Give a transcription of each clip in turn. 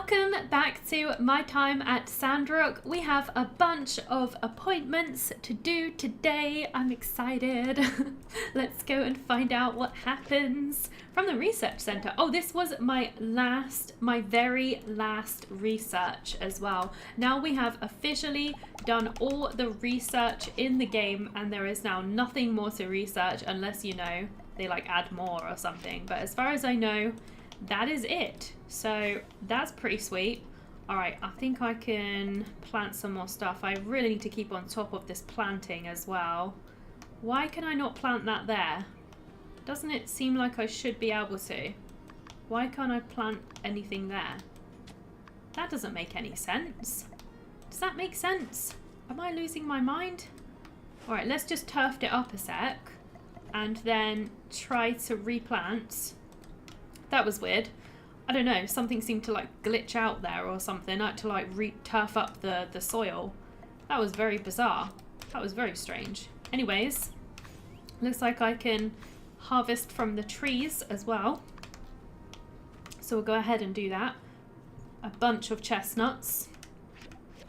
Welcome back to my time at Sandrock. We have a bunch of appointments to do today. I'm excited. Let's go and find out what happens from the research center. Oh, this was my very last research as well. Now we have officially done all the research in the game and there is now nothing more to research unless, you know, they like add more or something. But as far as I know, that is it. So that's pretty sweet. Alright, I think I can plant some more stuff. I really need to keep on top of this planting as well. Why can I not plant that there? Doesn't it seem like I should be able to? Why can't I plant anything there? That doesn't make any sense. Does that make sense? Am I losing my mind? Alright, let's just turf it up a sec and then try to replant. That was weird. I don't know, something seemed to like glitch out there or something. I had to like turf up the soil. That was very bizarre. That was very strange. Anyways, looks like I can harvest from the trees as well. So we'll go ahead and do that. A bunch of chestnuts,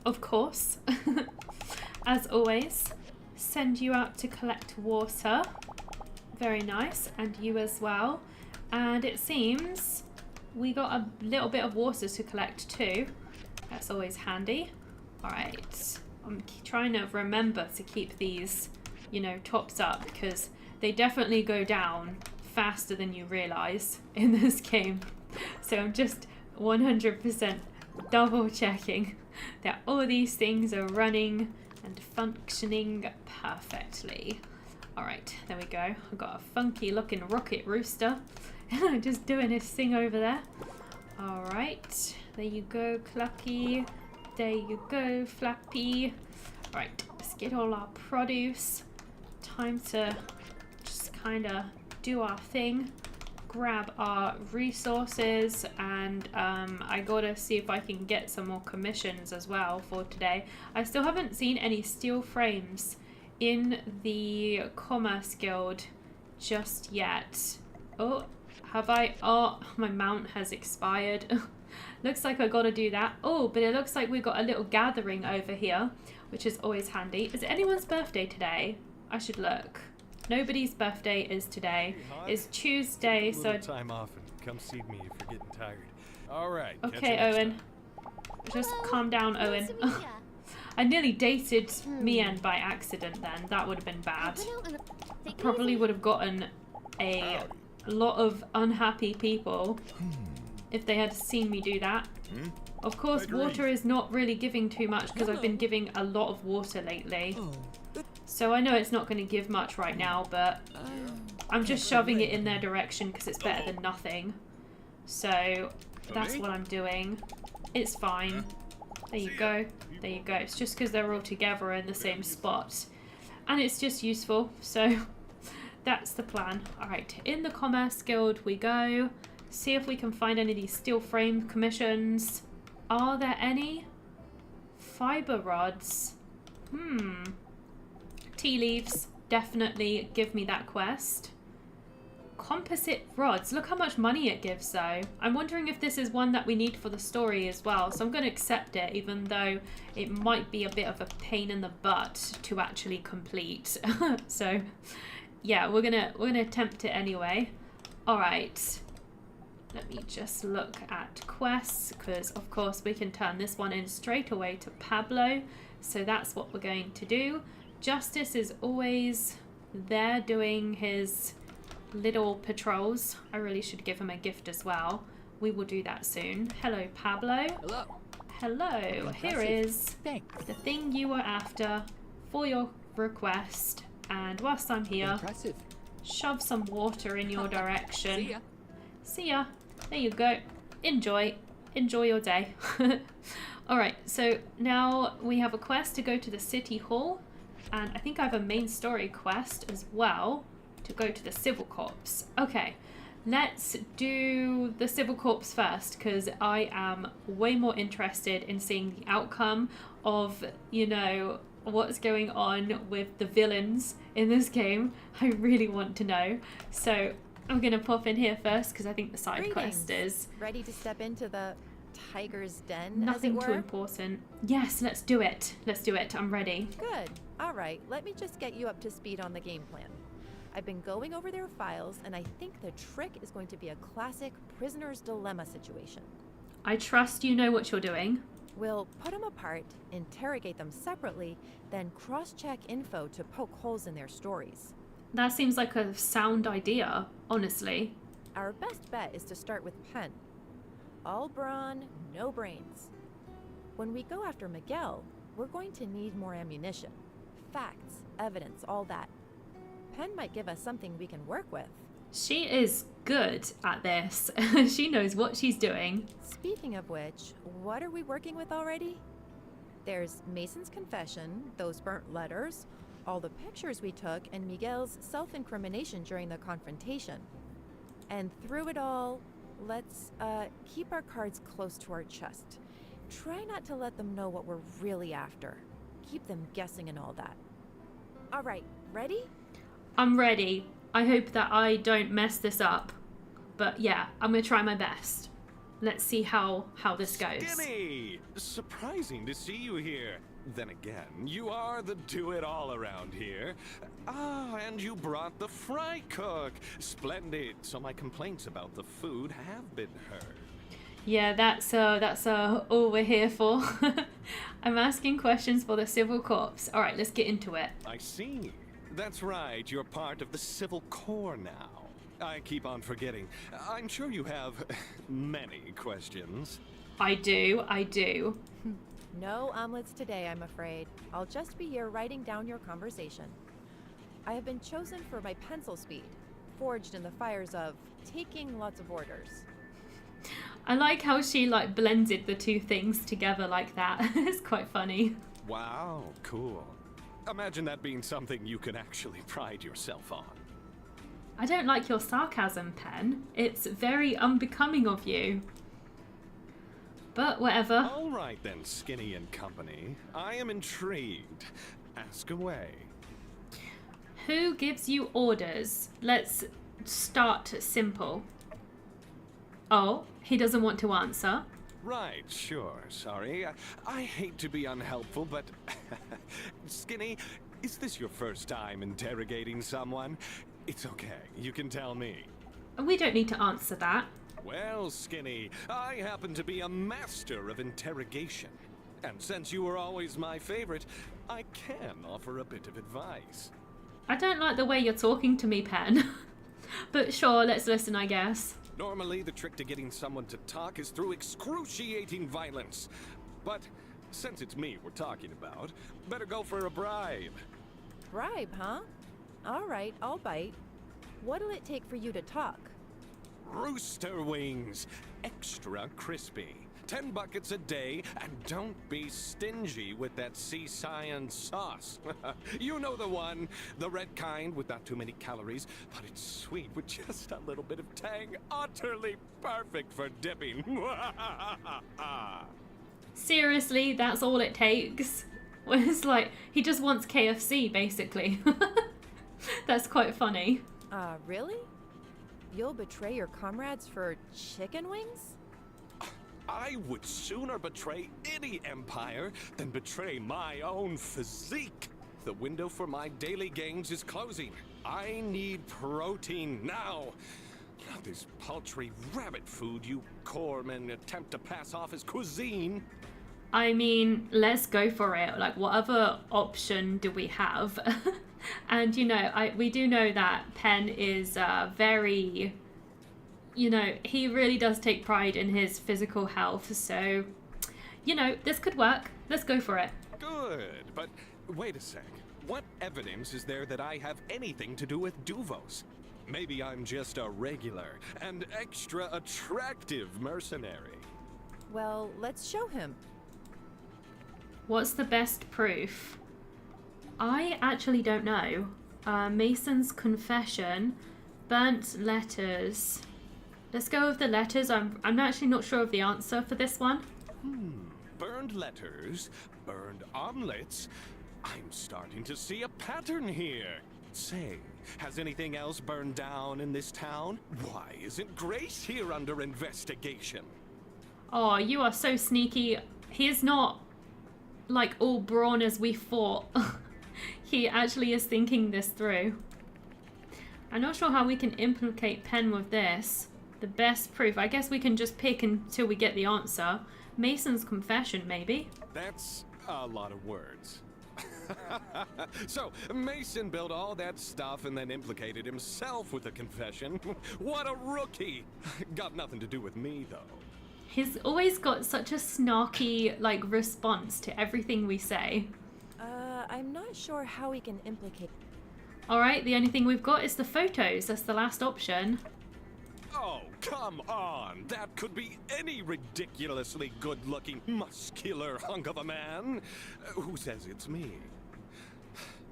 of course. As always, send you out to collect water. Very nice, and you as well. And it seems we got a little bit of water to collect too. That's always handy. Alright, I'm trying to remember to keep these, you know, tops up because they definitely go down faster than you realise in this game. So I'm just 100% double checking that all these things are running and functioning perfectly. Alright, there we go. I've got a funky looking rocket rooster. Just doing his thing over there. Alright, there you go, Clucky. There you go, Flappy. Alright, let's get all our produce. Time to just kind of do our thing. Grab our resources and I gotta see if I can get some more commissions as well for today. I still haven't seen any steel frames in the Commerce Guild just yet. Oh, have I? Oh, my mount has expired. Looks like I gotta do that. Oh, but it looks like we've got a little gathering over here, which is always handy. Is it anyone's birthday today? I should look. Nobody's birthday is today. It's Tuesday, so time off and come see me if you're getting tired. All right. Okay, Owen. Just calm down, Owen. I nearly dated Mian by accident then. That would have been bad. I probably would have gotten a lot of unhappy people if they had seen me do that. Of course, water is not really giving too much because I've been giving a lot of water lately. So I know it's not going to give much right now, but I'm just shoving it in their direction because it's better than nothing. So that's what I'm doing. It's fine. There you go. There you go. It's just because they're all together in the same spot. And it's just useful. So that's the plan. Alright, in the Commerce Guild we go. See if we can find any of these steel frame commissions. Are there any? Fiber rods. Tea leaves. Definitely give me that quest. Composite rods. Look how much money it gives though. I'm wondering if this is one that we need for the story as well. So I'm going to accept it even though it might be a bit of a pain in the butt to actually complete. So yeah, we're gonna attempt it anyway. Alright. Let me just look at quests because of course we can turn this one in straight away to Pablo. So that's what we're going to do. Justice is always there doing his little patrols. I really should give him a gift as well. We will do that soon. Hello, Pablo. Hello. Hello. Here is the thing you were after for your request. And whilst I'm here, shove some water in your direction. See ya. See ya. There you go. Enjoy. Enjoy your day. Alright, so now we have a quest to go to the City Hall. And I think I have a main story quest as well to go to the Civil Corps. Okay, let's do the Civil Corps first because I am way more interested in seeing the outcome of, you know, what's going on with the villains in this game. I really want to know. So I'm going to pop in here first because I think the side quest is ready to step into the tiger's den, Nothing as it too were? important. Yes, let's do it. Let's do it. I'm ready. Good. All right, let me just get you up to speed on the game plan. I've been going over their files, and I think the trick is going to be a classic prisoner's dilemma situation. I trust you know what you're doing. We'll put them apart, interrogate them separately, then cross-check info to poke holes in their stories. That seems like a sound idea, honestly. Our best bet is to start with Penn. All brawn, no brains. When we go after Miguel, we're going to need more ammunition. Facts, evidence, all that. Penn might give us something we can work with. She is good at this. She knows what she's doing. Speaking of which, what are we working with already? There's Mason's confession, those burnt letters, all the pictures we took, and Miguel's self-incrimination during the confrontation. And through it all, let's keep our cards close to our chest. Try not to let them know what we're really after. Keep them guessing and all that. All right, ready? I'm ready. I hope that I don't mess this up. But yeah, I'm going to try my best. Let's see how this goes. Skinny! Surprising to see you here. Then again, you are the do-it-all around here. Ah, and you brought the fry cook. Splendid. So my complaints about the food have been heard. Yeah, that's all we're here for. I'm asking questions for the civil corps. All right, let's get into it. I see. That's right, you're part of the Civil Corps now. I keep on forgetting. I'm sure you have many questions. I do. No omelets today, I'm afraid. I'll just be here writing down your conversation. I have been chosen for my pencil speed, forged in the fires of taking lots of orders. I like how she like blended the two things together like that. It's quite funny. Wow, cool. Imagine that being something you can actually pride yourself on. I don't like your sarcasm, Pen. It's very unbecoming of you. But whatever. All right then, Skinny and company. I am intrigued. Ask away. Who gives you orders? Let's start simple. Oh, he doesn't want to answer. Right, sure, sorry. I hate to be unhelpful, but... Skinny, is this your first time interrogating someone? It's okay, you can tell me. We don't need to answer that. Well, Skinny, I happen to be a master of interrogation. And since you were always my favorite, I can offer a bit of advice. I don't like the way you're talking to me, Pen. But sure, let's listen, I guess. Normally, the trick to getting someone to talk is through excruciating violence. But since it's me we're talking about, better go for a bribe. Bribe, huh? All right, I'll bite. What'll it take for you to talk? Rooster wings, extra crispy. 10 buckets a day, and don't be stingy with that sea cyan sauce. You know the one, the red kind with not too many calories, but it's sweet with just a little bit of tang, utterly perfect for dipping. Seriously, that's all it takes? Well, it's like, he just wants KFC, basically. That's quite funny. Really? You'll betray your comrades for chicken wings? I would sooner betray any empire than betray my own physique. The window for my daily gains is closing. I need protein now. Not this paltry rabbit food you corpsmen attempt to pass off as cuisine. I mean, let's go for it. Like, what other option do we have? And, you know, we do know that Penn is very... You know, he really does take pride in his physical health, so, you know, this could work. Let's go for it. Good, but wait a sec. What evidence is there that I have anything to do with Duvos? Maybe I'm just a regular and extra attractive mercenary. Well, let's show him. What's the best proof? I actually don't know. Mason's confession, burnt letters... Let's go with the letters. I'm actually not sure of the answer for this one. Burned letters, burned omelets. I'm starting to see a pattern here. Say, has anything else burned down in this town? Why isn't Grace here under investigation? Oh, you are so sneaky. He is not like all brawn as we thought. He actually is thinking this through. I'm not sure how we can implicate Penn with this. The best proof. I guess we can just pick until we get the answer. Mason's confession, maybe. That's a lot of words. So, Mason built all that stuff and then implicated himself with a confession. What a rookie! Got nothing to do with me, though. He's always got such a snarky, like, response to everything we say. I'm not sure how we can implicate... Alright, the only thing we've got is the photos. That's the last option. Oh, come on! That could be any ridiculously good-looking, muscular hunk of a man. Who says it's me?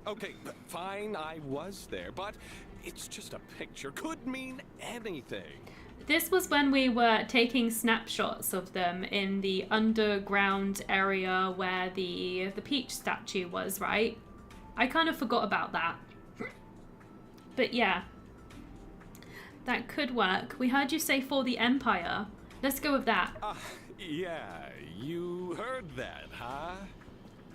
Okay, fine, I was there, but it's just a picture. Could mean anything. This was when we were taking snapshots of them in the underground area where the peach statue was, right? I kind of forgot about that. But yeah. That could work. We heard you say for the Empire. Let's go with that. Yeah, you heard that, huh?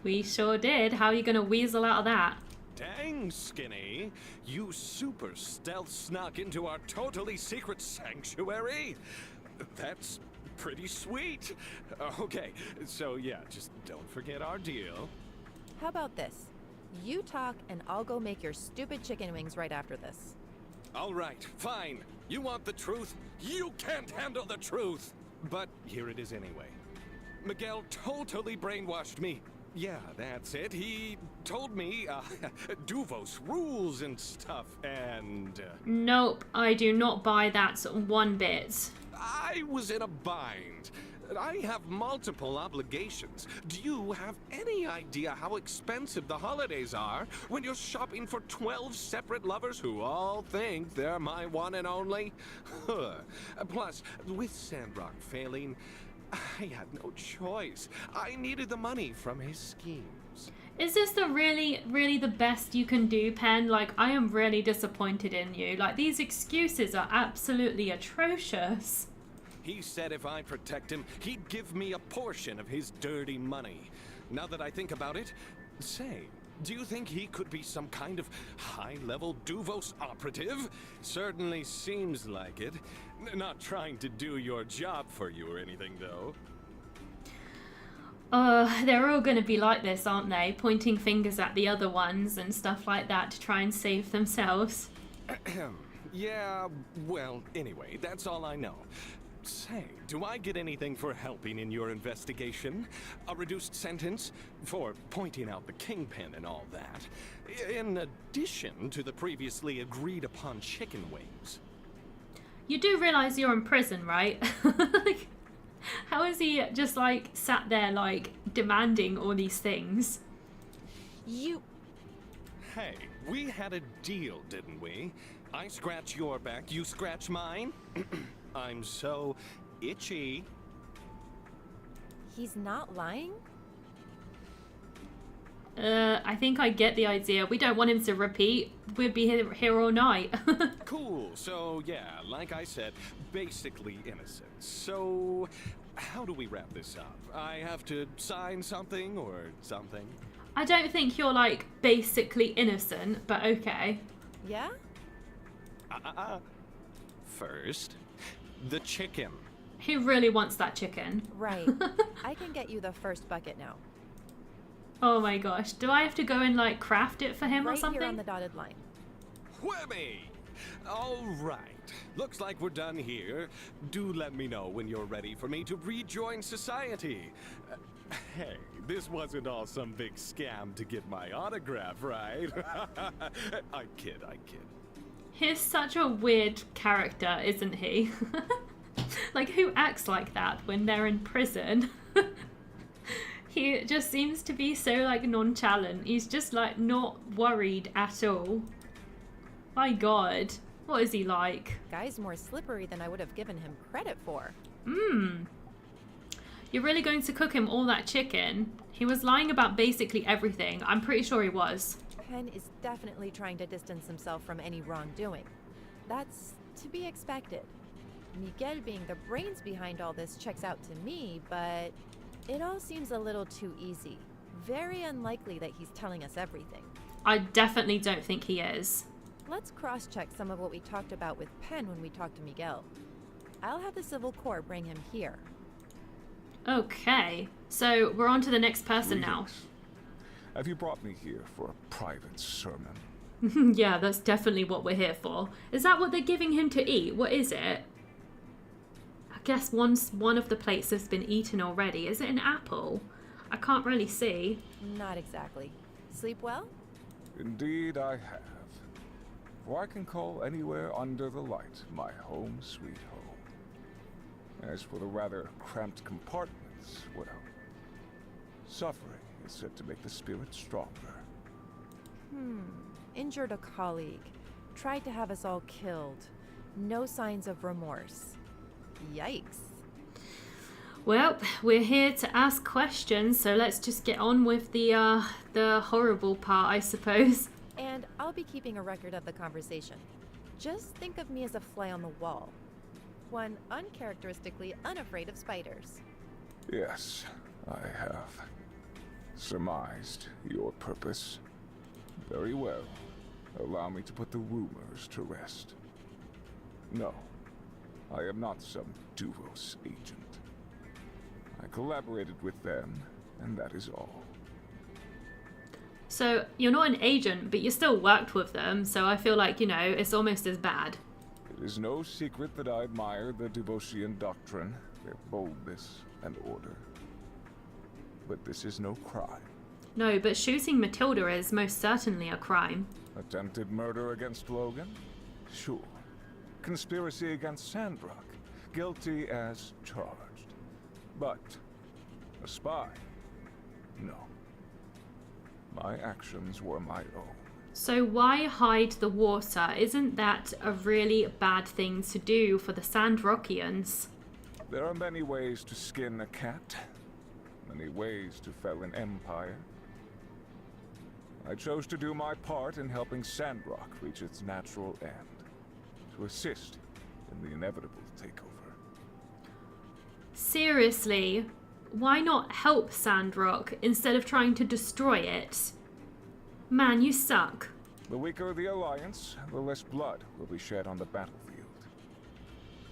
We sure did. How are you gonna weasel out of that? Dang, Skinny. You super stealth snuck into our totally secret sanctuary. That's pretty sweet. Okay, so yeah, just don't forget our deal. How about this? You talk and I'll go make your stupid chicken wings right after this. All right, fine. You want the truth? You can't handle the truth! But here it is anyway. Miguel totally brainwashed me. Yeah, that's it. He told me, Duvos rules and stuff, and... Nope, I do not buy that one bit. I was in a bind. I have multiple obligations. Do you have any idea how expensive the holidays are when you're shopping for 12 separate lovers who all think they're my one and only? Plus, with Sandrock failing, I had no choice. I needed the money from his schemes. Is this the really the best you can do, Penn? Like, I am really disappointed in you. Like, these excuses are absolutely atrocious. He said if I protect him, he'd give me a portion of his dirty money. Now that I think about it, say, do you think he could be some kind of high-level Duvos operative? Certainly seems like it. Not trying to do your job for you or anything, though. They're all gonna be like this, aren't they? Pointing fingers at the other ones and stuff like that to try and save themselves. Yeah, well, anyway, that's all I know. Say, do I get anything for helping in your investigation? A reduced sentence for pointing out the kingpin and all that, in addition to the previously agreed upon chicken wings. You do realize you're in prison, right? Like, how is he just like sat there like demanding all these things? You... Hey, we had a deal, didn't we? I scratch your back, you scratch mine? I'm so itchy. He's not lying? I think I get the idea. We don't want him to repeat. We'd be here all night. Cool, so yeah, like I said, basically innocent. So, how do we wrap this up? I have to sign something or something? I don't think you're like basically innocent, but okay. Yeah? First, the chicken. He really wants that chicken. Right. I can get you the first bucket now. Oh my gosh. Do I have to go and like craft it for him right or something? Here on the dotted line. Whammy! All right. Looks like we're done here. Do let me know when you're ready for me to rejoin society. Hey, this wasn't all some big scam to get my autograph, right? I kid. He's such a weird character, isn't he? Like, who acts like that when they're in prison? He just seems to be so, like, nonchalant. He's just, like, not worried at all. My god. What is he like? Guy's more slippery than I would have given him credit for. You're really going to cook him all that chicken? He was lying about basically everything. I'm pretty sure he was. Penn is definitely trying to distance himself from any wrongdoing. That's to be expected. Miguel being the brains behind all this checks out to me, but it all seems a little too easy. Very unlikely that he's telling us everything. I definitely don't think he is. Let's cross-check some of what we talked about with Penn when we talked to Miguel. I'll have the Civil Corps bring him here. Okay, so we're on to the next person now. Have you brought me here for a private sermon? Yeah, that's definitely what we're here for. Is that what they're giving him to eat? What is it? I guess one of the plates has been eaten already. Is it an apple? I can't really see. Not exactly. Sleep well? Indeed I have. For I can call anywhere under the light my home sweet home. As for the rather cramped compartments, well, suffering is said to make the spirit stronger. Injured a colleague. Tried to have us all killed. No signs of remorse. Yikes. Well, we're here to ask questions, so let's just get on with the horrible part, I suppose. And I'll be keeping a record of the conversation. Just think of me as a fly on the wall. One uncharacteristically unafraid of spiders. Yes, I have surmised your purpose. Very well. Allow me to put the rumors to rest. No, I am not some Duvos agent. I collaborated with them, and that is all. So, you're not an agent, but you still worked with them, so I feel like, it's almost as bad. It is no secret that I admire the Duvosian doctrine, their boldness and order. But this is no crime. No, but shooting Matilda is most certainly a crime. Attempted murder against Logan? Sure. Conspiracy against Sandrock? Guilty as charged. But a spy? No. My actions were my own. So why hide the water? Isn't that a really bad thing to do for the Sandrockians? There are many ways to skin a cat. Many ways to fell an empire. I chose to do my part in helping Sandrock reach its natural end. To assist in the inevitable takeover. Seriously, why not help Sandrock instead of trying to destroy it? Man, you suck. The weaker the alliance, the less blood will be shed on the battlefield.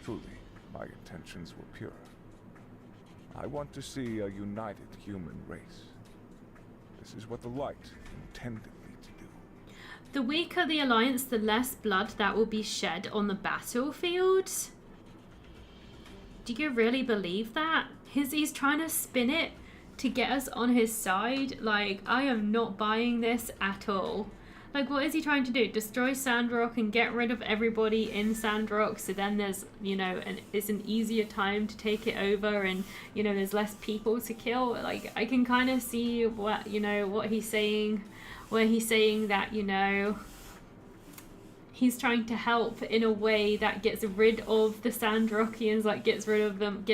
Truly, my intentions were pure. I want to see a united human race. This is what the light intended me to do. The weaker the alliance, the less blood that will be shed on the battlefield? Do you really believe that? He's trying to spin it to get us on his side. Like, I am not buying this at all. Like, what is he trying to do? Destroy Sandrock and get rid of everybody in Sandrock, so then there's, it's an easier time to take it over, and, there's less people to kill. Like, I can kind of see what, what he's saying, where he's saying that, he's trying to help in a way that gets rid of the Sandrockians, like gets rid of them,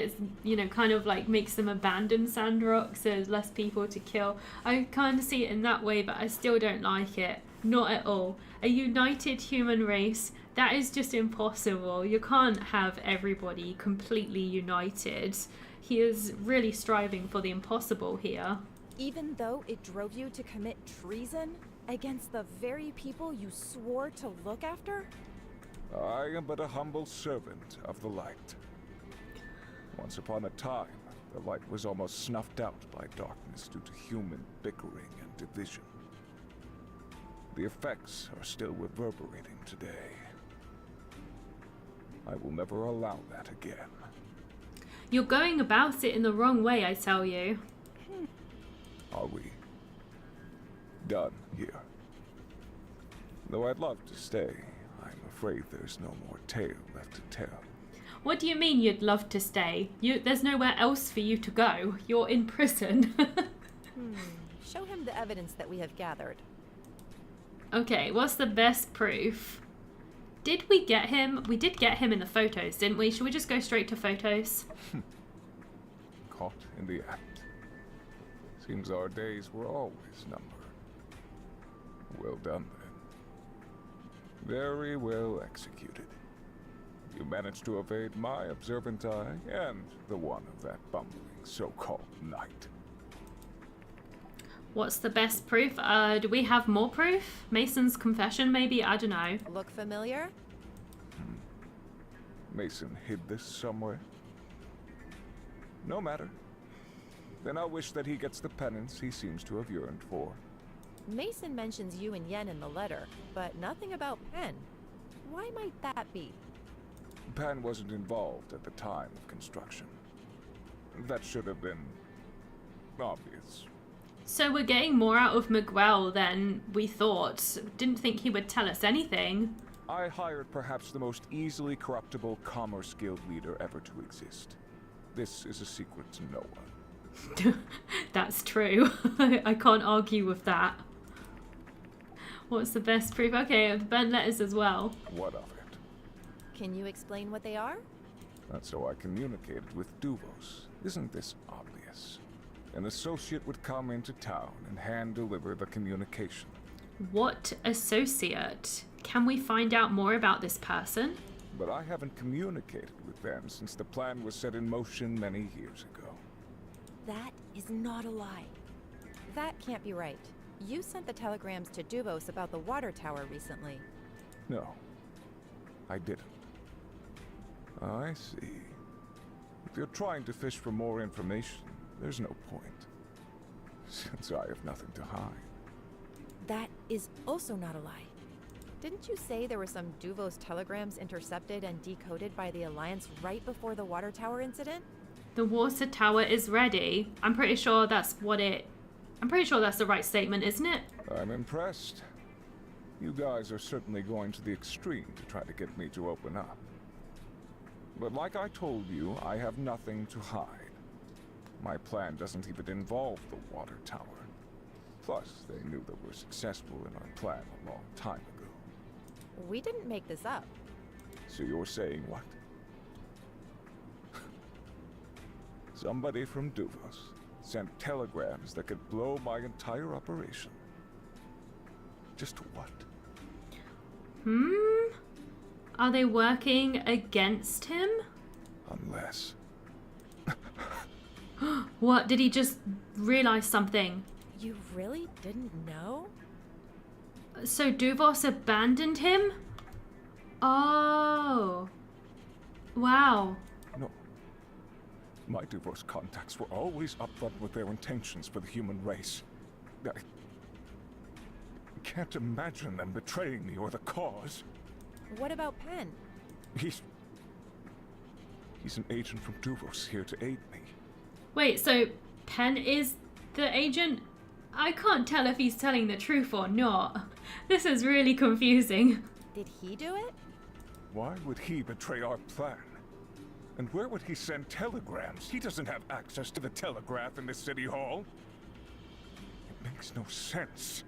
kind of like makes them abandon Sandrock, so there's less people to kill. I kind of see it in that way, but I still don't like it. Not at all. A united human race, that is just impossible. You can't have everybody completely united. He is really striving for the impossible here. Even though it drove you to commit treason against the very people you swore to look after? I am but a humble servant of the light. Once upon a time, the light was almost snuffed out by darkness due to human bickering and division. The effects are still reverberating today. I will never allow that again. You're going about it in the wrong way, I tell you. Are we done here? Though I'd love to stay, I'm afraid there's no more tale left to tell. What do you mean you'd love to stay? There's nowhere else for you to go. You're in prison. Show him the evidence that we have gathered. Okay, what's the best proof? Did we get him? We did get him in the photos, didn't we? Should we just go straight to photos? Caught in the act. Seems our days were always numbered. Well done, then. Very well executed. You managed to evade my observant eye and the one of that bumbling so-called knight. What's the best proof? Do we have more proof? Mason's confession, maybe? I don't know. Look familiar? Mason hid this somewhere? No matter. Then I'll wish that he gets the penance he seems to have yearned for. Mason mentions you and Yen in the letter, but nothing about Penn. Why might that be? Pan wasn't involved at the time of construction. That should have been obvious. So we're getting more out of Miguel than we thought. Didn't think he would tell us anything. I hired perhaps the most easily corruptible commerce guild leader ever to exist. This is a secret to no one. That's true. I can't argue with that. What's the best proof? Okay, the burnt letters as well. What of it? Can you explain what they are? That's how I communicated with Duvos. Isn't this obvious? An associate would come into town and hand-deliver the communication. What associate? Can we find out more about this person? But I haven't communicated with them since the plan was set in motion many years ago. That is not a lie. That can't be right. You sent the telegrams to Duvos about the water tower recently. No, I didn't. I see. If you're trying to fish for more information, there's no point, since I have nothing to hide. That is also not a lie. Didn't you say there were some Duvos telegrams intercepted and decoded by the Alliance right before the water tower incident? The water tower is ready. I'm pretty sure that's the right statement, isn't it? I'm impressed. You guys are certainly going to the extreme to try to get me to open up. But like I told you, I have nothing to hide. My plan doesn't even involve the water tower. Plus, they knew that we're successful in our plan a long time ago. We didn't make this up. So you're saying what? Somebody from Duvos sent telegrams that could blow my entire operation. Just what? Are they working against him? Unless... What? Did he just realize something? You really didn't know? So Duvos abandoned him? Oh. Wow. No. My Duvos contacts were always upfront with their intentions for the human race. I can't imagine them betraying me or the cause. What about Penn? He's an agent from Duvos here to aid me. Wait, so Penn is the agent? I can't tell if he's telling the truth or not. This is really confusing. Did he do it? Why would he betray our plan? And where would he send telegrams? He doesn't have access to the telegraph in the city hall. It makes no sense.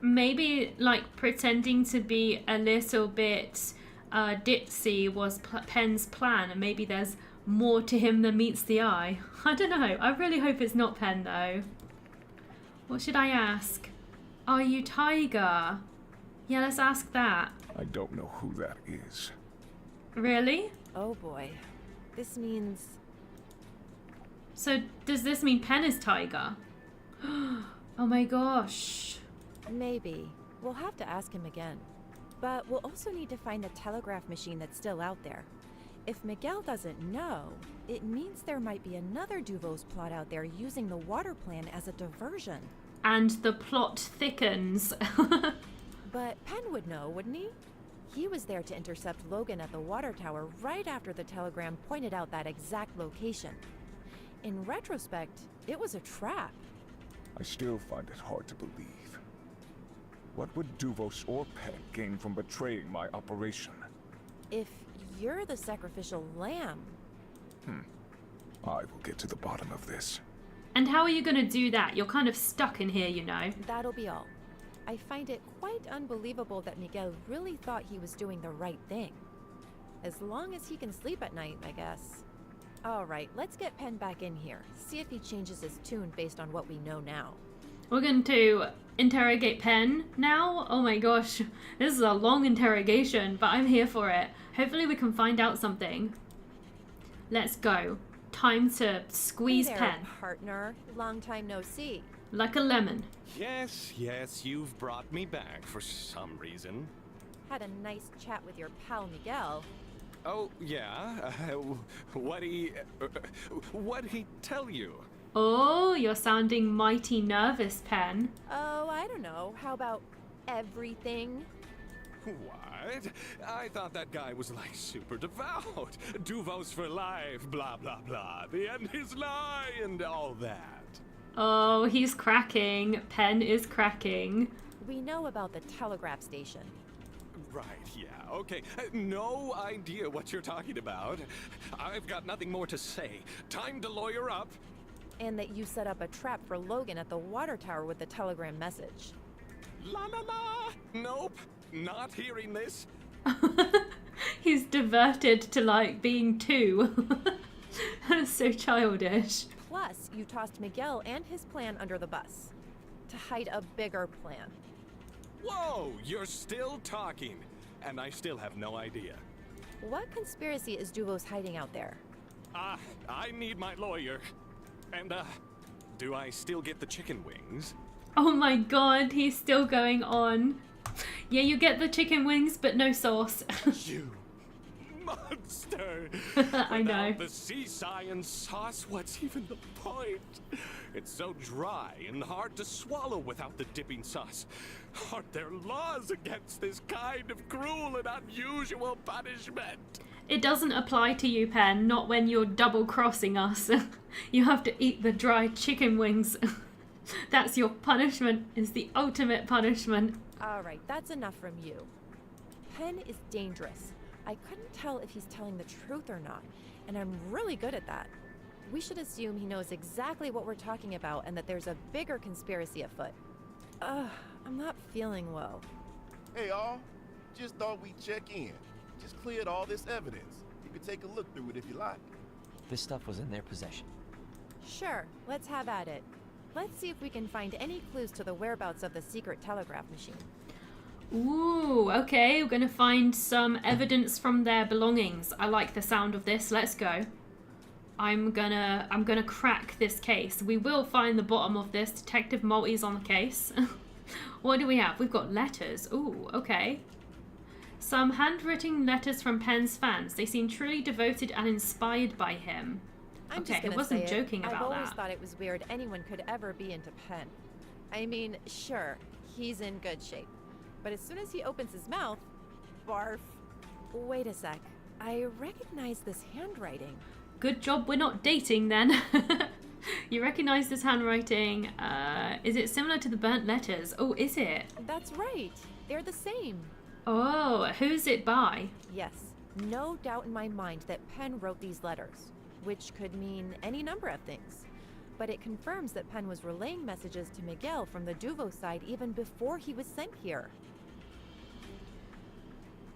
Maybe, like, pretending to be a little bit ditzy was Penn's plan, and maybe there's more to him than meets the eye. I don't know. I really hope it's not Penn, though. What should I ask? Are you Tiger? Yeah, let's ask that. I don't know who that is. Really? Oh boy. This means... So, does this mean Penn is Tiger? Oh my gosh. Maybe. We'll have to ask him again. But we'll also need to find the telegraph machine that's still out there. If Miguel doesn't know, it means there might be another Duvos plot out there using the water plan as a diversion. And the plot thickens. But Penn would know, wouldn't he? He was there to intercept Logan at the water tower right after the telegram pointed out that exact location. In retrospect, it was a trap. I still find it hard to believe. What would Duvos or Penn gain from betraying my operation? If you're the sacrificial lamb... I will get to the bottom of this. And how are you going to do that? You're kind of stuck in here, you know. That'll be all. I find it quite unbelievable that Miguel really thought he was doing the right thing. As long as he can sleep at night, I guess. All right, let's get Penn back in here. See if he changes his tune based on what we know now. We're going to interrogate Pen now. Oh my gosh, this is a long interrogation, but I'm here for it. Hopefully we can find out something. Let's go. Time to squeeze Hey there, Pen. partner. Long time no see. Like a lemon. Yes, you've brought me back for some reason. Had a nice chat with your pal Miguel. Oh, yeah? What'd he tell you? Oh, you're sounding mighty nervous, Pen. Oh, I don't know. How about everything? What? I thought that guy was like super devout. Duvos for life, blah, blah, blah. The end is nigh and all that. Oh, he's cracking. Pen is cracking. We know about the telegraph station. Right, yeah, okay. No idea what you're talking about. I've got nothing more to say. Time to lawyer up. And that you set up a trap for Logan at the water tower with the telegram message. La la la! Nope, not hearing this. He's diverted to like being two. That's so childish. Plus, you tossed Miguel and his plan under the bus. To hide a bigger plan. Whoa, you're still talking, and I still have no idea. What conspiracy is Duvos hiding out there? I need my lawyer. And, do I still get the chicken wings? Oh my god, he's still going on. Yeah, you get the chicken wings, but no sauce. You monster! I know. Without the sea science sauce, what's even the point? It's so dry and hard to swallow without the dipping sauce. Aren't there laws against this kind of cruel and unusual punishment? It doesn't apply to you, Pen, not when you're double-crossing us. You have to eat the dry chicken wings. That's your punishment. It's the ultimate punishment. Alright, that's enough from you. Pen is dangerous. I couldn't tell if he's telling the truth or not, and I'm really good at that. We should assume he knows exactly what we're talking about and that there's a bigger conspiracy afoot. I'm not feeling well. Hey all, just thought we'd check in. Just cleared all this evidence. You could take a look through it if you like. This stuff was in their possession. Sure, let's have at it. Let's see if we can find any clues to the whereabouts of the secret telegraph machine. Ooh, okay, we're gonna find some evidence from their belongings. I like the sound of this. Let's go. I'm gonna crack this case. We will find the bottom of this. Detective Multi's on the case. What do we have? We've got letters. Ooh, okay. Some handwritten letters from Pen's fans. They seem truly devoted and inspired by him. I'm Okay, just gonna he wasn't say joking I've about always that. thought it was weird anyone could ever be into Pen. I mean, sure, he's in good shape. But as soon as he opens his mouth, barf. Wait a sec. I recognize this handwriting. Good job we're not dating then. You recognize this handwriting. Is it similar to the burnt letters? Oh, is it? That's right. They're the same. Oh, who's it by? Yes, no doubt in my mind that Pen wrote these letters, which could mean any number of things. But it confirms that Pen was relaying messages to Miguel from the Duvos side even before he was sent here.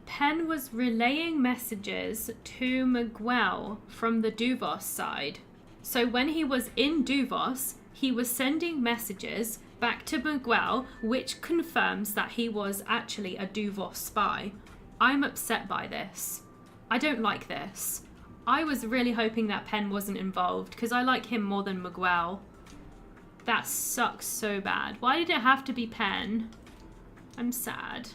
Pen was relaying messages to Miguel from the Duvos side. So when he was in Duvos, he was sending messages back to Miguel, which confirms that he was actually a Duvos spy. I'm upset by this. I don't like this. I was really hoping that Pen wasn't involved because I like him more than Miguel. That sucks so bad. Why did it have to be Pen? I'm sad.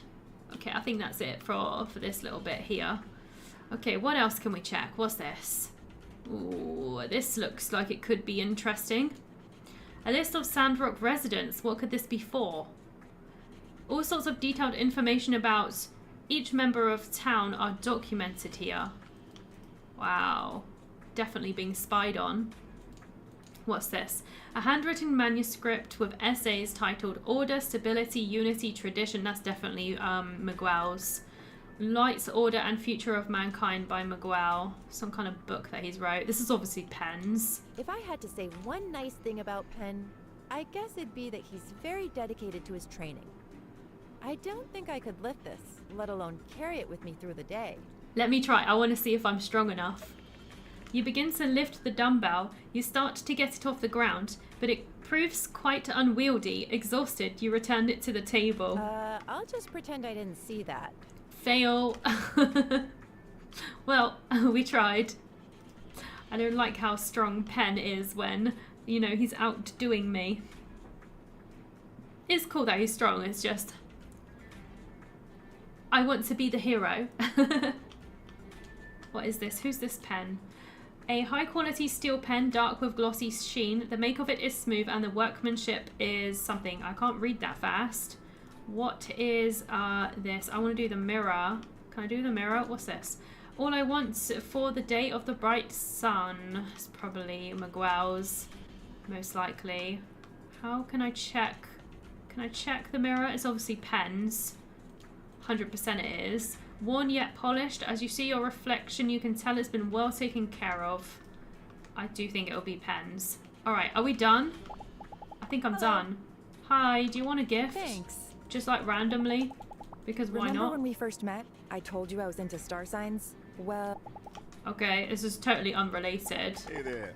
Okay, I think that's it for this little bit here. Okay, what else can we check? What's this? Ooh, this looks like it could be interesting. A list of Sandrock residents. What could this be for? All sorts of detailed information about each member of town are documented here. Wow. Definitely being spied on. What's this? A handwritten manuscript with essays titled Order, Stability, Unity, Tradition. That's definitely Miguel's. Lights, Order, and Future of Mankind by Miguel. Some kind of book that he's wrote. This is obviously Pen's. If I had to say one nice thing about Pen, I guess it'd be that he's very dedicated to his training. I don't think I could lift this, let alone carry it with me through the day. Let me try. I want to see if I'm strong enough. You begin to lift the dumbbell. You start to get it off the ground, but it proves quite unwieldy. Exhausted, you return it to the table. I'll just pretend I didn't see that. Fail. Well, we tried. I don't like how strong Penn is when, you know, he's outdoing me. It's cool that he's strong, it's just... I want to be the hero. What is this? Who's this pen? A high quality steel pen, dark with glossy sheen. The make of it is smooth and the workmanship is something. I can't read that fast. What is this? I want to do the mirror. Can I do the mirror? What's this? All I want for the day of the bright sun. It's probably Miguel's, most likely. How can I check? Can I check the mirror? It's obviously Penn's. 100% it is. Worn yet polished. As you see your reflection, you can tell it's been well taken care of. I do think it'll be Penn's. Alright, are we done? I think I'm done. Hi, do you want a gift? Thanks. Just like randomly? Because why Remember not? when we first met? I told you I was into star signs? Well... Okay, this is totally unrelated. Hey there.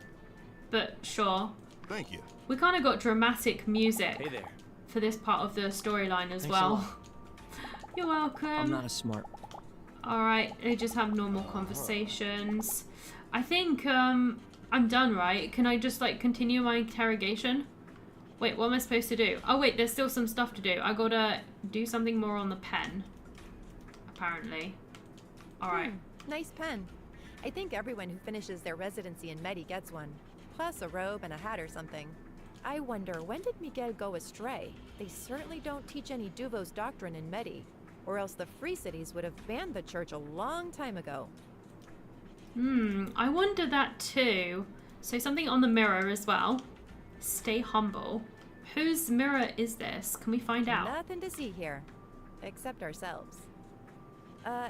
But sure. Thank you. We kind of got dramatic music Hey there. for this part of the storyline as Thanks a well. lot. You're welcome. I'm not as smart. Alright, they just have normal conversations. I think I'm done, right? Can I just like continue my interrogation? Wait, what am I supposed to do? Oh wait, there's still some stuff to do. I gotta do something more on the pen. Apparently. Alright. Nice pen. I think everyone who finishes their residency in Medi gets one. Plus a robe and a hat or something. I wonder, when did Miguel go astray? They certainly don't teach any Duvos doctrine in Medi. Or else the Free Cities would have banned the church a long time ago. I wonder that too. So something on the mirror as well. Stay humble. Whose mirror is this? Can we find out? Nothing to see here. Except ourselves.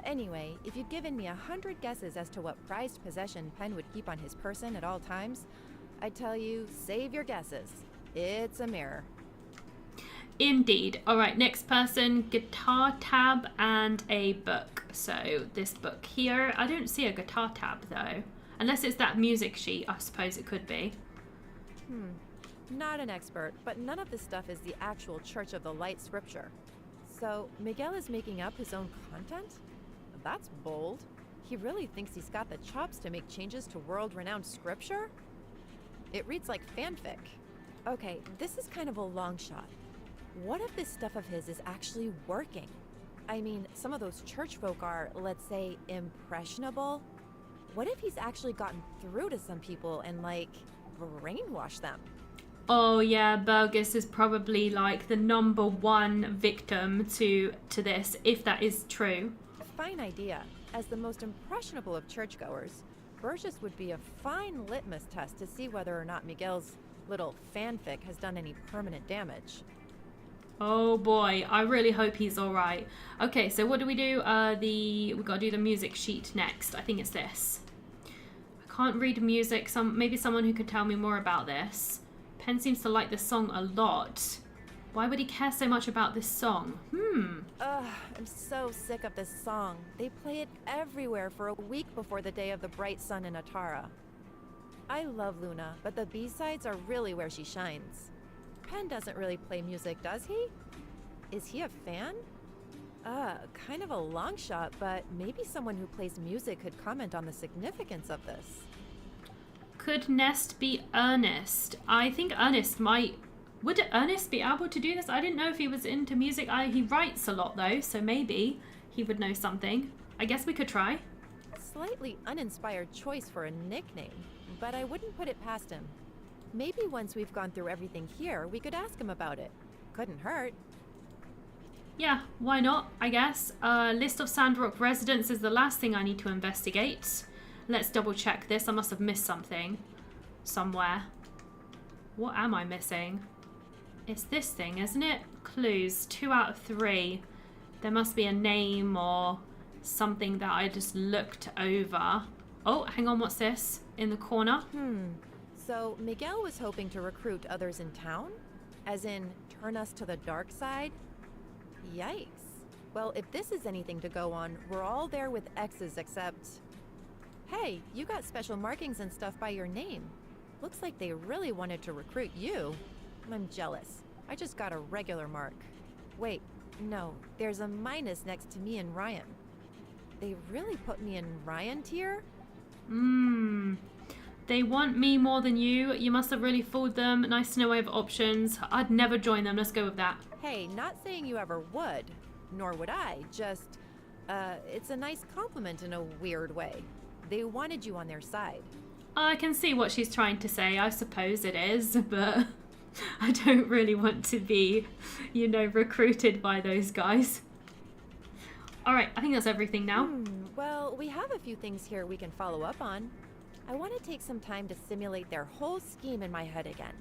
Anyway, if you'd given me 100 guesses as to what prized possession Penn would keep on his person at all times, I'd tell you, save your guesses. It's a mirror. Indeed. Alright, next person. Guitar tab and a book. So this book here. I don't see a guitar tab though. Unless it's that music sheet, I suppose it could be. Not an expert, but none of this stuff is the actual Church of the Light scripture. So, Miguel is making up his own content? That's bold. He really thinks he's got the chops to make changes to world-renowned scripture? It reads like fanfic. Okay, this is kind of a long shot. What if this stuff of his is actually working? I mean, some of those church folk are, let's say, impressionable. What if he's actually gotten through to some people and, like, brainwashed them? Oh yeah, Burgess is probably like the #1 victim to this, if that is true. Fine idea. As the most impressionable of churchgoers, Burgess would be a fine litmus test to see whether or not Miguel's little fanfic has done any permanent damage. Oh boy, I really hope he's alright. Okay, so what do? We gotta do the music sheet next. I think it's this. I can't read music. Maybe someone who could tell me more about this. Penn seems to like this song a lot. Why would he care so much about this song? Ugh, I'm so sick of this song. They play it everywhere for a week before the day of the bright sun in Atara. I love Luna, but the B-sides are really where she shines. Penn doesn't really play music, does he? Is he a fan? Kind of a long shot, but maybe someone who plays music could comment on the significance of this. Could Nest be Ernest? I think Ernest might... Would Ernest be able to do this? I didn't know if he was into music. He writes a lot though, so maybe he would know something. I guess we could try. Slightly uninspired choice for a nickname, but I wouldn't put it past him. Maybe once we've gone through everything here, we could ask him about it. Couldn't hurt. Yeah, why not, I guess. List of Sandrock residents is the last thing I need to investigate. Let's double check this. I must have missed something somewhere. What am I missing? It's this thing, isn't it? Clues, 2 out of 3. There must be a name or something that I just looked over. Oh, hang on, what's this? In the corner? So Miguel was hoping to recruit others in town? As in, turn us to the dark side? Yikes. Well, if this is anything to go on, we're all there with X's except... Hey, you got special markings and stuff by your name. Looks like they really wanted to recruit you. I'm jealous. I just got a regular mark. Wait, no, there's a minus next to me and Ryan. They really put me in Ryan tier? They want me more than you. You must have really fooled them. Nice to know I have options. I'd never join them. Let's go with that. Hey, not saying you ever would. Nor would I. Just, it's a nice compliment in a weird way. They wanted you on their side. I can see what she's trying to say. I suppose it is, but I don't really want to be, you know, recruited by those guys. Alright, I think that's everything now. Well, we have a few things here we can follow up on. I want to take some time to simulate their whole scheme in my head again,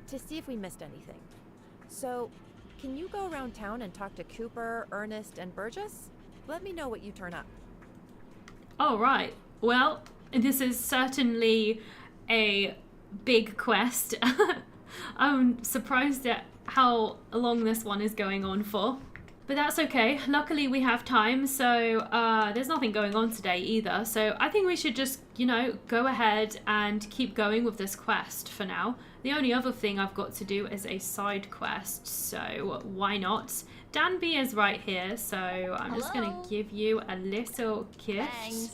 to see if we missed anything. So, can you go around town and talk to Cooper, Ernest, and Burgess? Let me know what you turn up. Alright, well, this is certainly a big quest. I'm surprised at how long this one is going on for. But that's okay. Luckily we have time, so there's nothing going on today either. So I think we should just, you know, go ahead and keep going with this quest for now. The only other thing I've got to do is a side quest, so why not? Dan B is right here, so I'm just going to give you a little gift. Thanks.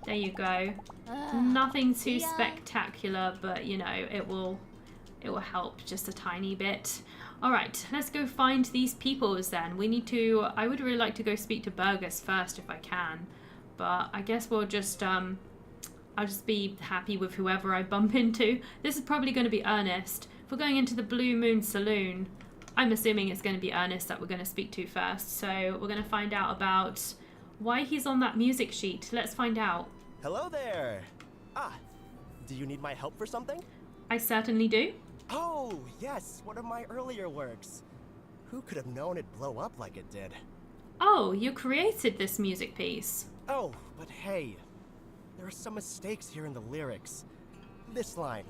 There you go. Nothing too spectacular, but you know, it will help just a tiny bit. Alright, let's go find these peoples then. We need to, I would really like to go speak to Burgess first if I can. But I guess we'll just, I'll just be happy with whoever I bump into. This is probably going to be Ernest. If we're going into the Blue Moon Saloon, I'm assuming it's going to be Ernest that we're going to speak to first. So we're going to find out about why he's on that music sheet. Let's find out. Hello there! Do you need my help for something? I certainly do. Oh, yes, one of my earlier works. Who could have known it'd blow up like it did? Oh, you created this music piece. Oh, but hey, there are some mistakes here in the lyrics. This line,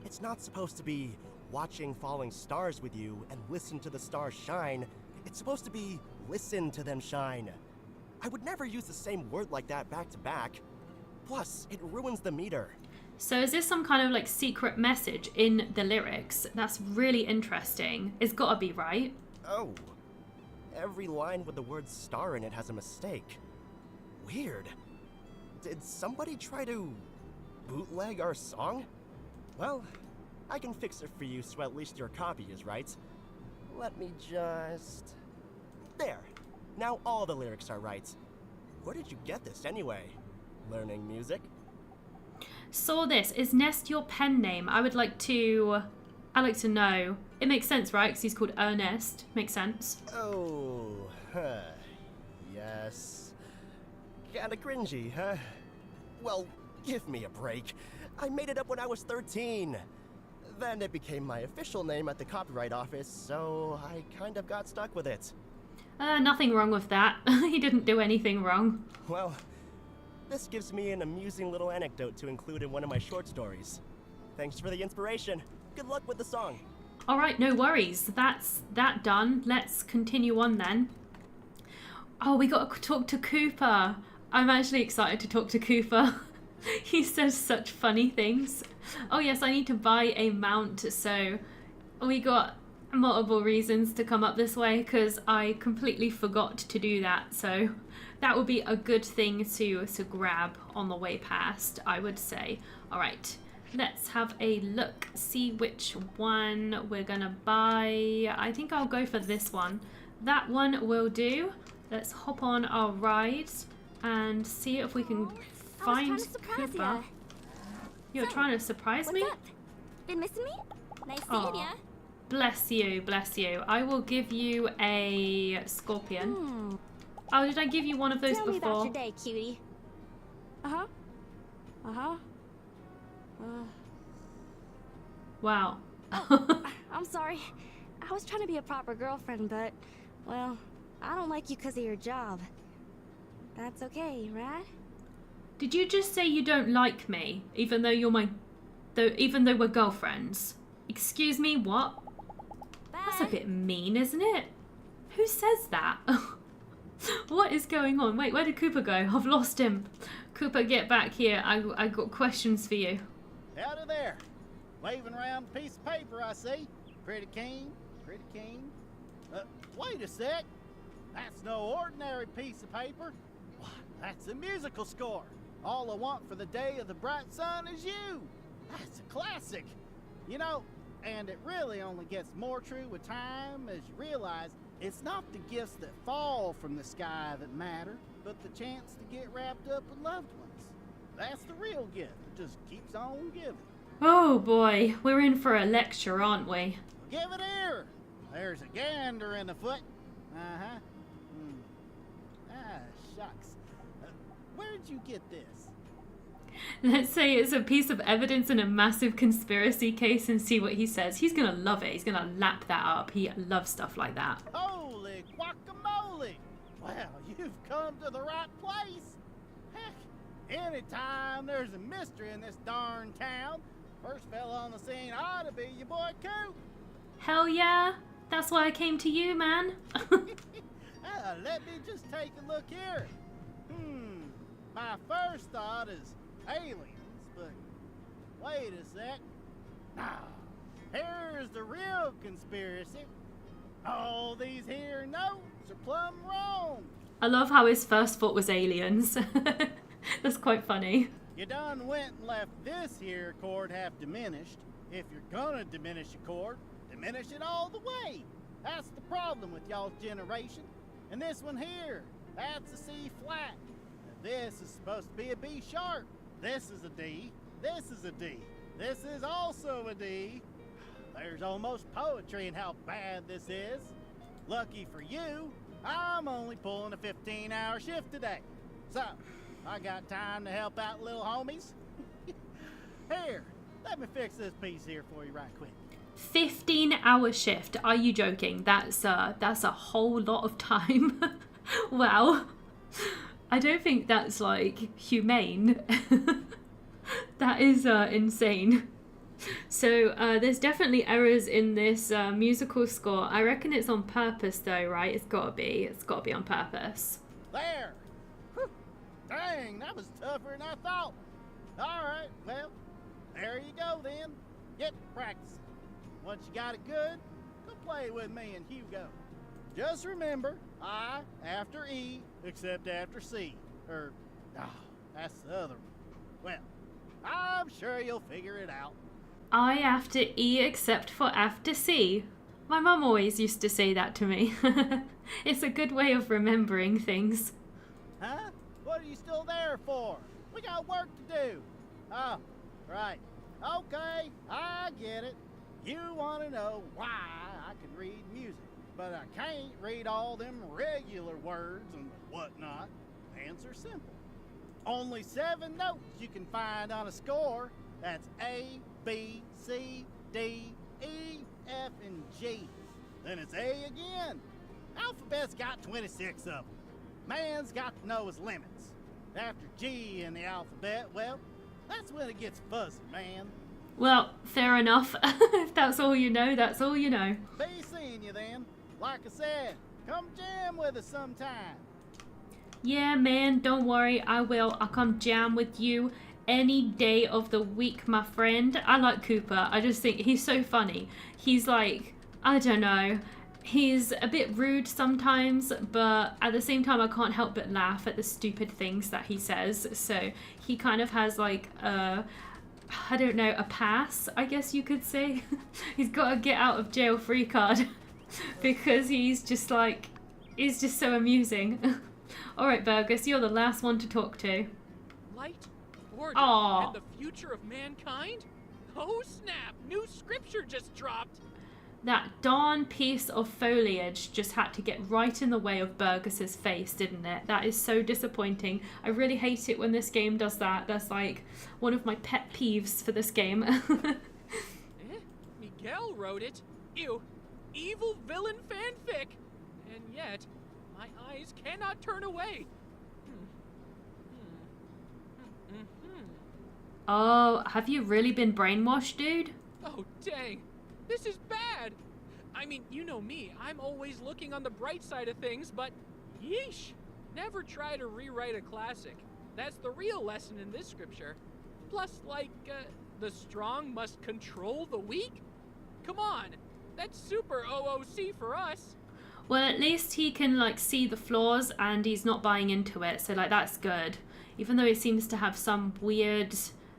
it's not supposed to be watching falling stars with you and listen to the stars shine. It's supposed to be listen to them shine. I would never use the same word like that back to back. Plus, it ruins the meter. So is this some kind of like secret message in the lyrics? That's really interesting. It's gotta be, right? Oh. Every line with the word star in it has a mistake. Weird. Did somebody try to bootleg our song? Well, I can fix it for you so at least your copy is right. Let me just... There. Now all the lyrics are right. Where did you get this anyway? Learning music? Saw this. Is Nest your pen name? I'd like to know. It makes sense, right? Because he's called Ernest. Makes sense. Oh, yes. Kinda cringy, huh? Well, give me a break. I made it up when I was 13. Then it became my official name at the copyright office, so I kind of got stuck with it. Nothing wrong with that. He didn't do anything wrong. Well, this gives me an amusing little anecdote to include in one of my short stories. Thanks for the inspiration. Good luck with the song. Alright, no worries. That's that done. Let's continue on then. Oh, we got to talk to Cooper. I'm actually excited to talk to Cooper. He says such funny things. Oh yes, I need to buy a mount, so we got multiple reasons to come up this way because I completely forgot to do that, so that would be a good thing to grab on the way past, I would say. Alright, let's have a look, see which one we're gonna buy. I think I'll go for this one. That one will do. Let's hop on our ride and see if we can find Cooper. You're trying to surprise me? What's up? Been missing me? Nice seeing ya. Bless you, bless you. I will give you a scorpion. Oh, did I give you one of those Tell before? me about your day, cutie. Wow. I'm sorry. I was trying to be a proper girlfriend, but, well, I don't like you because of your job. That's okay, right? Did you just say you don't like me, even though you're even though we're girlfriends? Excuse me, what? Bye. That's a bit mean, isn't it? Who says that? What is going on? Wait, where did Cooper go? I've lost him. Cooper, get back here. I got questions for you. Howdy there. Waving around a piece of paper, I see. Pretty keen, pretty keen. Wait a sec. That's no ordinary piece of paper. Why, that's a musical score. All I want for the day of the bright sun is you. That's a classic. You know, and it really only gets more true with time as you realize it's not the gifts that fall from the sky that matter, but the chance to get wrapped up with loved ones. That's the real gift that just keeps on giving. Oh boy, we're in for a lecture, aren't we? Give it here. There's a gander in the foot. Uh-huh. Ah, shucks. Where'd you get this? Let's say it's a piece of evidence in a massive conspiracy case and see what he says. He's gonna love it. He's gonna lap that up. He loves stuff like that. Holy guacamole! Well, you've come to the right place. Heck, anytime there's a mystery in this darn town, first fella on the scene ought to be your boy Coop. Hell yeah. That's why I came to you, man. Let me just take a look here. My first thought is aliens, but wait a sec. Now, here's the real conspiracy. All these here notes are plumb wrong. I love how his first thought was aliens. That's quite funny. You done went and left this here cord half diminished. If you're gonna diminish a cord, diminish it all the way. That's the problem with y'all's generation. And this one here, that's a C flat. This is supposed to be a B sharp. This is a D. This is a D. This is also a D. There's almost poetry in how bad this is. Lucky for you, I'm only pulling a 15-hour shift today. So, I got time to help out little homies. Here, let me fix this piece here for you right quick. 15-hour shift. Are you joking? That's a whole lot of time. Wow. I don't think that's like humane. That is insane. So there's definitely errors in this musical score. I reckon it's on purpose though, right? It's gotta be on purpose. There! Whew. Dang, that was tougher than I thought. Alright, well, there you go then. Get practicing. Once you got it good, go play with me and Hugo. Just remember, I after E, except after C. That's the other one. Well, I'm sure you'll figure it out. I after E except for after C. My mum always used to say that to me. It's a good way of remembering things. Huh? What are you still there for? We got work to do. Oh, right. Okay, I get it. You want to know why I can read music, but I can't read all them regular words and whatnot. Answer simple. Only 7 notes you can find on a score. That's A, B, C, D, E, F, and G. Then it's A again. Alphabet's got 26 of them. Man's got to know his limits. After G in the alphabet, well, that's when it gets fuzzy, man. Well, fair enough. If that's all you know, that's all you know. Be seeing you then. Like I said, come jam with us sometime. Yeah, man, don't worry, I will. I'll come jam with you any day of the week, my friend. I like Cooper. I just think he's so funny. He's like, I don't know, he's a bit rude sometimes, but at the same time I can't help but laugh at the stupid things that he says. So he kind of has like I don't know, a pass, I guess you could say. He's got a get out of jail free card because he's just so amusing. Alright, Burgess, you're the last one to talk to. Light, order, Aww. and the future of mankind? Oh snap, new scripture just dropped. That darn piece of foliage just had to get right in the way of Burgess's face, didn't it? That is so disappointing. I really hate it when this game does that. That's like one of my pet peeves for this game. Miguel wrote it. Ew, evil villain fanfic. And yet, my eyes cannot turn away. Oh, have you really been brainwashed, dude? Oh, dang. This is bad. I mean, you know me. I'm always looking on the bright side of things, but yeesh. Never try to rewrite a classic. That's the real lesson in this scripture. Plus, like, the strong must control the weak? Come on, that's super OOC for us. Well, at least he can, like, see the flaws and he's not buying into it, so, like, that's good. Even though he seems to have some weird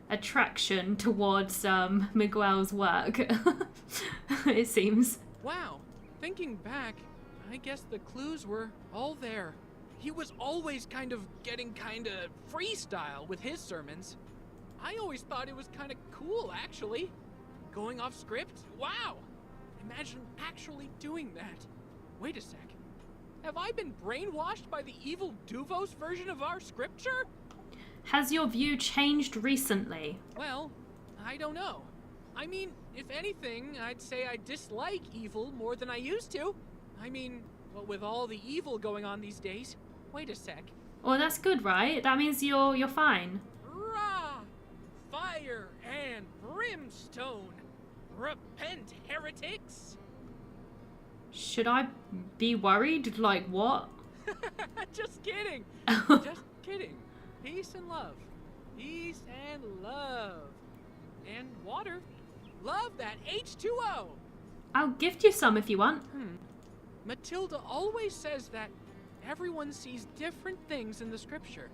attraction towards Miguel's work, it seems. Wow, thinking back, I guess the clues were all there. He was always kind of getting kinda freestyle with his sermons. I always thought it was kinda cool, actually. Going off script? Wow! Imagine actually doing that. Wait a sec. Have I been brainwashed by the evil Duvos version of our scripture? Has your view changed recently? Well, I don't know. I mean, if anything, I'd say I dislike evil more than I used to. I mean, what with all the evil going on these days. Wait a sec. Well, that's good, right? That means you're fine. Rah! Fire and brimstone! Repent, heretics! Should I be worried? Like, what? Just kidding! Just kidding. Peace and love. Peace and love. And water. Love that H2O! I'll gift you some if you want. Matilda always says that everyone sees different things in the scripture.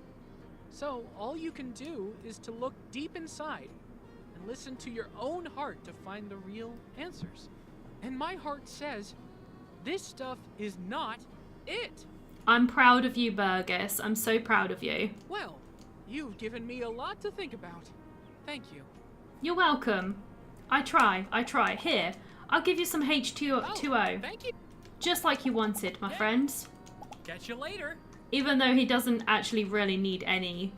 So all you can do is to look deep inside and listen to your own heart to find the real answers. And my heart says, this stuff is not it. I'm proud of you, Burgess. I'm so proud of you. Well, you've given me a lot to think about. Thank you. You're welcome. I try. Here, I'll give you some H2O. Thank you. Just like you wanted, my friends. Catch you later. Even though he doesn't actually really need any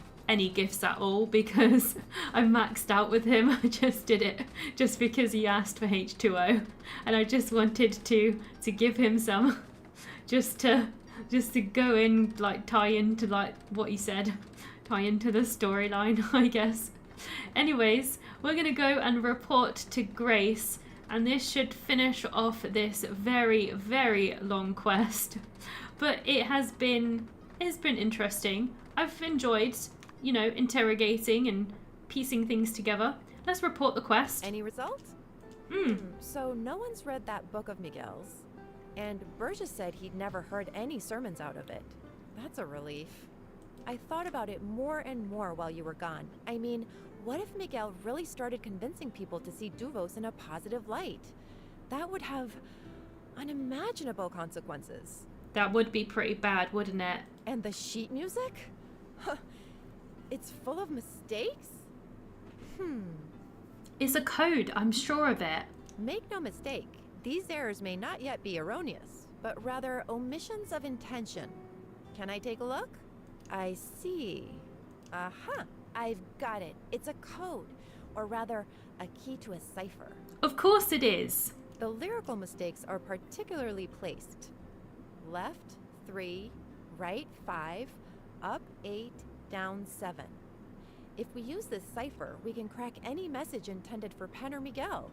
gifts at all, because I'm maxed out with him. I just did it just because he asked for H2O, and I just wanted to give him some, just to go in, like, tie into, like, what he said, tie into the storyline, I guess. Anyways, we're gonna go and report to Grace, and this should finish off this very, very long quest. But it's been interesting. I've enjoyed, you know, interrogating and piecing things together. Let's report the quest. Any results? So no one's read that book of Miguel's. And Burgess said he'd never heard any sermons out of it. That's a relief. I thought about it more and more while you were gone. I mean, what if Miguel really started convincing people to see Duvos in a positive light? That would have unimaginable consequences. That would be pretty bad, wouldn't it? And the sheet music? It's full of mistakes? It's a code, I'm sure of it. Make no mistake, these errors may not yet be erroneous, but rather omissions of intention. Can I take a look? I see. Aha, I've got it. It's a code, or rather, a key to a cipher. Of course it is. The lyrical mistakes are particularly placed. Left 3, right 5, up 8, down 7. If we use this cipher, we can crack any message intended for Pen or Miguel.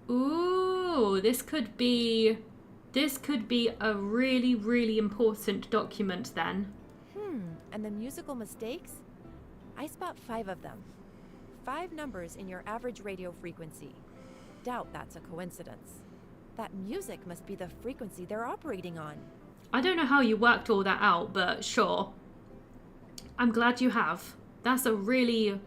Ooh, this could be a really, really important document then. And the musical mistakes? I spot 5 of them. 5 numbers in your average radio frequency. Doubt that's a coincidence. That music must be the frequency they're operating on. I don't know how you worked all that out, but sure. I'm glad you have. That's going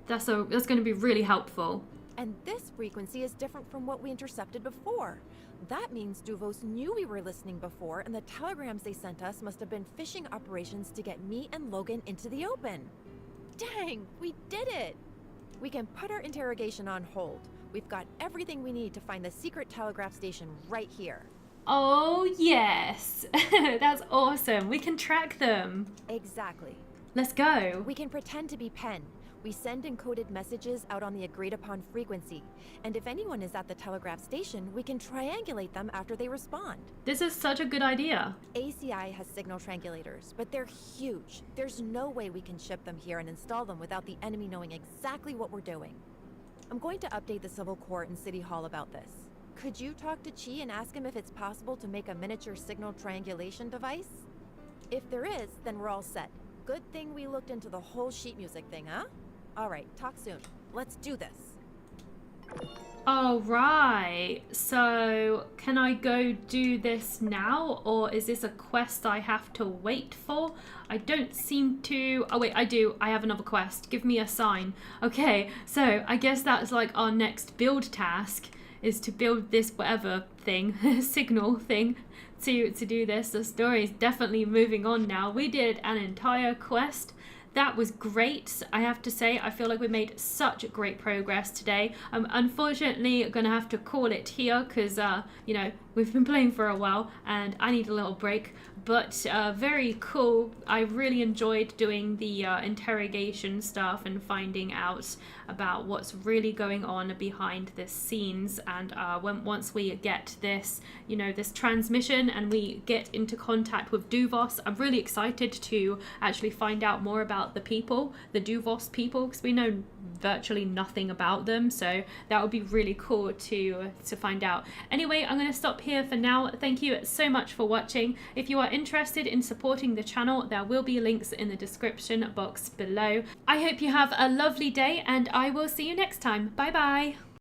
to be really helpful. And this frequency is different from what we intercepted before. That means Duvos knew we were listening before, and the telegrams they sent us must have been phishing operations to get me and Logan into the open. Dang, we did it! We can put our interrogation on hold. We've got everything we need to find the secret telegraph station right here. Oh, yes. That's awesome. We can track them. Exactly. Let's go. We can pretend to be Pen. We send encoded messages out on the agreed upon frequency. And if anyone is at the telegraph station, we can triangulate them after they respond. This is such a good idea. ACI has signal triangulators, but they're huge. There's no way we can ship them here and install them without the enemy knowing exactly what we're doing. I'm going to update the Civil Court and City Hall about this. Could you talk to Chi and ask him if it's possible to make a miniature signal triangulation device? If there is, then we're all set. Good thing we looked into the whole sheet music thing, huh? Alright, talk soon. Let's do this. All right, so can I go do this now, or is this a quest I have to wait for? I don't seem to... Oh wait, I do. I have another quest. Give me a sign. Okay, so I guess that's like our next build task, is to build this whatever thing, signal thing, to do this. The story is definitely moving on now. We did an entire quest. That was great, I have to say. I feel like we made such great progress today. I'm unfortunately gonna have to call it here because, you know, we've been playing for a while and I need a little break. But very cool. I really enjoyed doing the interrogation stuff and finding out about what's really going on behind the scenes. And once we get this, you know, this transmission and we get into contact with Duvos, I'm really excited to actually find out more about the people, the Duvos people, because we know virtually nothing about them. So that would be really cool to find out. Anyway, I'm going to stop here for now. Thank you so much for watching. If you are interested in supporting the channel, there will be links in the description box below. I hope you have a lovely day and I will see you next time. Bye bye.